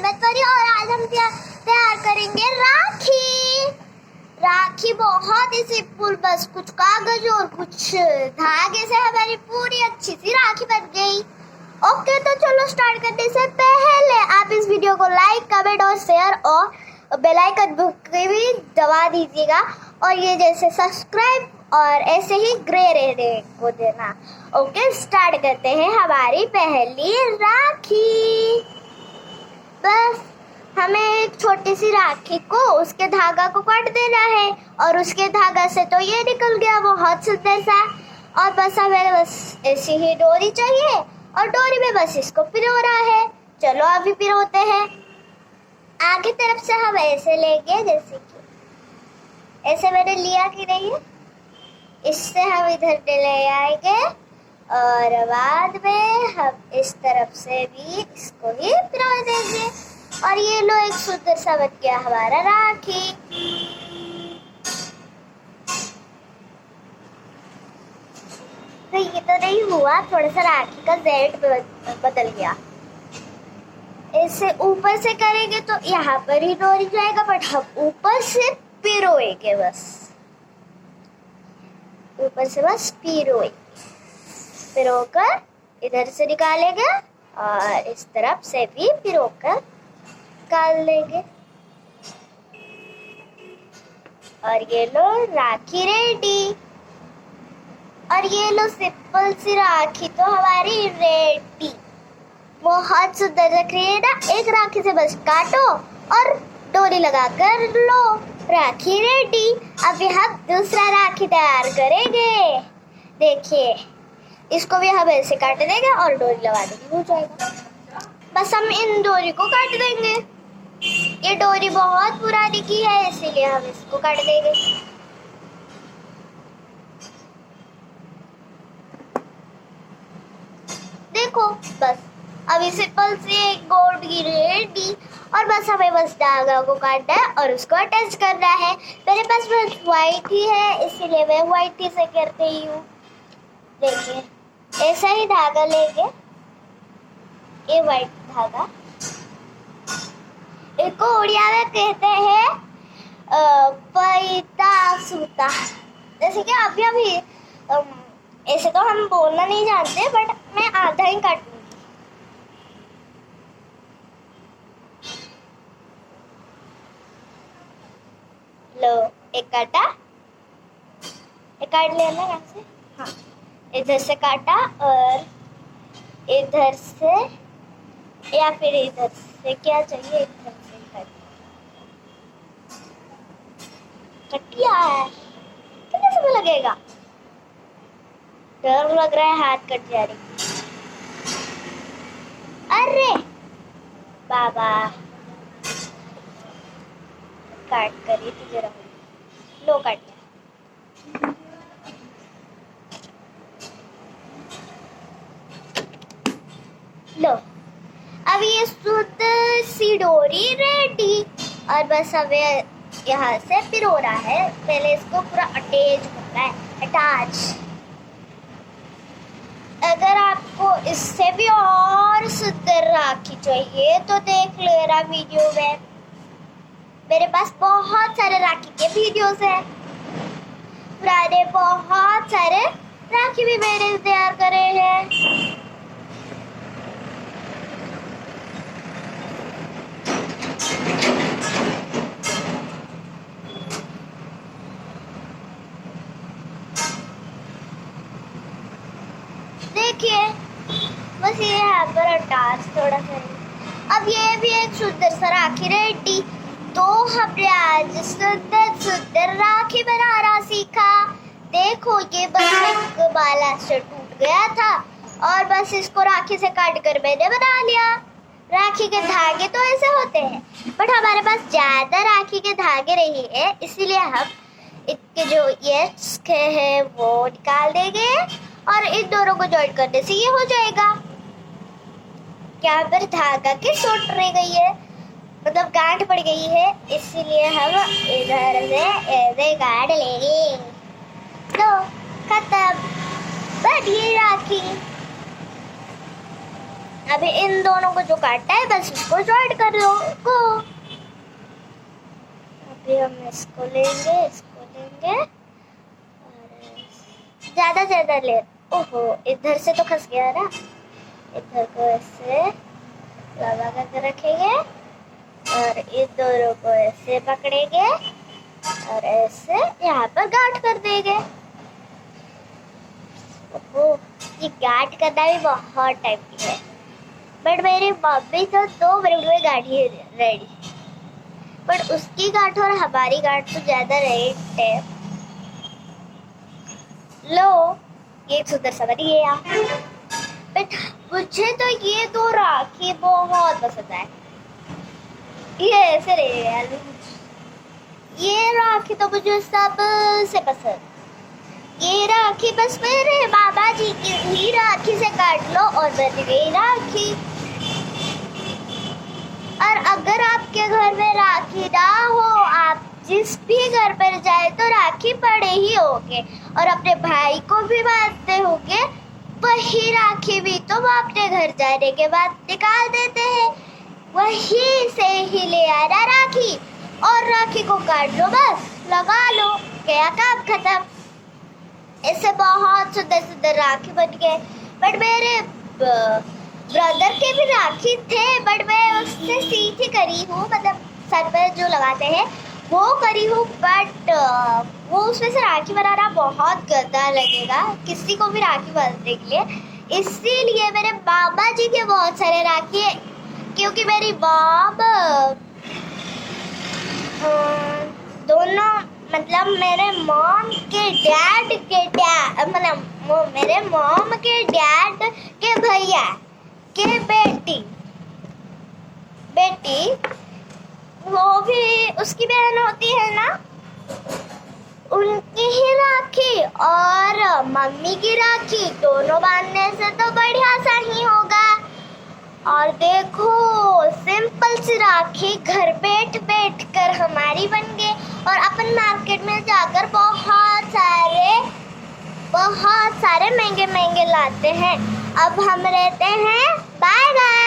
मैं परी और आज हम तैयार करेंगे राखी। राखी बहुत ही सिंपल, बस कुछ कागज और कुछ धागे से हमारी पूरी अच्छी सी राखी बन गई। ओके, तो चलो स्टार्ट करने से पहले आप इस वीडियो को लाइक, कमेंट और शेयर और बेल आइकन भी दबा दीजिएगा और ये जैसे सब्सक्राइब और ऐसे ही ग्रे रहने को देना। ओके, स्टार्ट करते हैं हमारी पहली राखी। बस हमें एक छोटी सी राखी को उसके धागा को काट देना है और उसके धागा से तो ये निकल गया बहुत सुंदर सा। और बस हमें बस ऐसी ही डोरी चाहिए और डोरी में बस इसको पिरोना है। चलो अभी पिरोते हैं। आगे तरफ से हम ऐसे लेंगे, जैसे कि ऐसे मैंने लिया कि नहीं है, इससे हम इधर ले आएंगे और बाद में हम इस तरफ से भी इसको ही पिरो देंगे और ये लो एक सुंदर सा बन गया हमारा राखी। तो ये तो नहीं हुआ, थोड़ा सा राखी का जेड बदल गया। इसे ऊपर से करेंगे तो यहाँ पर ही डोरी जाएगा, बट हम ऊपर से पिरोएंगे, बस ऊपर से बस पिरोएंगे। पिरोकर इधर से निकालेंगे और इस तरफ से भी पिरोकर निकाल लेंगे और ये लो राखी रेडी। और ये लो सिंपल सी राखी तो हमारी रेडी, बहुत सुंदर लग रही है ना। एक राखी से बस काटो और डोरी लगा कर लो, राखी रेडी। अभी हम दूसरा राखी तैयार करेंगे। देखिए, इसको भी हम ऐसे काट देंगे और डोरी लगा देंगे, हो जाएगा। बस हम इन डोरी को काट देंगे। ये डोरी बहुत पुरानी की है, इसीलिए हम इसको काट देंगे। देखो, बस अभी सिंपल से एक गोल्ड की रेडी और बस हमें बस धागा को काटना है और उसको अटैच करना है। मेरे पास बस व्हाइट ही है, इसीलिए मैं व्हाइट ही से करती हूँ। देखिए, ऐसा ही धागा लेंगे, ये व्हाइट धागा, इसको उड़िया में कहते हैं पैता सूता। जैसे कि अभी ऐसे तो हम बोलना नहीं जानते, बट मैं आधा ही काटूंगी। लो, एक काटा, एक काट लेना यहाँ से। हाँ, इधर से काटा और इधर से या फिर इधर से, क्या चाहिए, इधर से कटिया है। कितने समय लगेगा? डर लग रहा है, हाथ कट जा रही। अरे बाबा, काट कर ही तुझे रहूंगी। लो, काट लिया। लो, अब ये सुंदर सी डोरी रेडी और बस हमें यहाँ से पिरोना है। पहले इसको पूरा अटैच करना है, अटैच। अगर आपको इससे भी और सुंदर राखी चाहिए तो देख लेना वीडियो में। मेरे पास बहुत सारे राखी के वीडियोस हैं, पुराने बहुत सारे राखी भी मैंने तैयार करे हैं। देखिए, बस ये यहाँ पर अटैच थोड़ा सा। अब ये भी एक सुंदर सा राखी रेडी। तो हमने आज सुंदर सुंदर राखी बनाना सीखा। देखो, ये बस एक बाला से टूट गया था और बस इसको राखी से काट कर मैंने बना लिया। राखी के धागे तो ऐसे होते हैं, बट हमारे पास ज्यादा राखी के धागे नहीं है, इसीलिए हम इनके जो ये है वो निकाल देंगे और इन दोनों को जॉइन करने से ये हो जाएगा। क्या पर धागा की शॉर्ट रह गई है, मतलब गांठ पड़ गई है, इसीलिए हम इधर से ऐसे गांठ लेंगे। तो खत्म, बन गई राखी। अभी इन दोनों को जो काटना है बस इसको ज्वाइन कर लो को। अभी हम इसको लेंगे और ज्यादा ले। ओहो, इधर से तो फंस गया ना। इधर को ऐसे लगा करके रखेंगे और इन दोनों को ऐसे पकड़ेंगे और ऐसे यहाँ पर गांठ कर देंगे। ओहो, ये गांठ करना भी बहुत टाइम की है, बट मेरी मम्मी तो 2 मिनट में गांठी है रेडी। बट उसकी गांठ और हमारी गांठ तो ज्यादा रेट है। लो, ये सुंदर सा बन गया। बट मुझे तो ये 2 राखी बहुत पसंद है। ये ऐसे ले यार, ये राखी तो मुझे सबसे पसंद। ये राखी बस मेरे बाबा जी की ही राखी से काट लो और बन गई राखी। और अगर आपके घर में राखी ना हो, आप जिस भी घर पर जाए तो राखी पड़े ही होंगे और अपने भाई को भी बांधते होंगे। वही राखी भी तो वो अपने घर जाने के बाद निकाल देते हैं। वही से ही ले आना राखी और राखी को काट लो, बस लगा लो, गया काम खत्म। इससे बहुत सुंदर सुंदर राखी बन गए। बट मेरे ब्रदर के भी राखी थे, बट मैं उससे सीधी करी हूँ, मतलब सर पर जो लगाते हैं वो करी हूँ। बट वो उसमें से राखी बनाना बहुत गंदा लगेगा किसी को भी राखी बांधने के लिए। इसीलिए मेरे बाबा जी के बहुत सारे राखी है, क्योंकि मेरी मॉम दोनों, मतलब मेरे मॉम के डैड मतलब मेरे मॉम के डैड के भैया के बेटी वो भी उसकी बहन होती है ना, उनकी ही राखी और मम्मी की राखी दोनों बांधने से तो बढ़िया सा ही होगा। और देखो, सिंपल सी राखी घर बैठ कर हमारी बन गई और अपन मार्केट में जाकर बहुत सारे महंगे लाते हैं। अब हम रहते हैं, बाय बाय।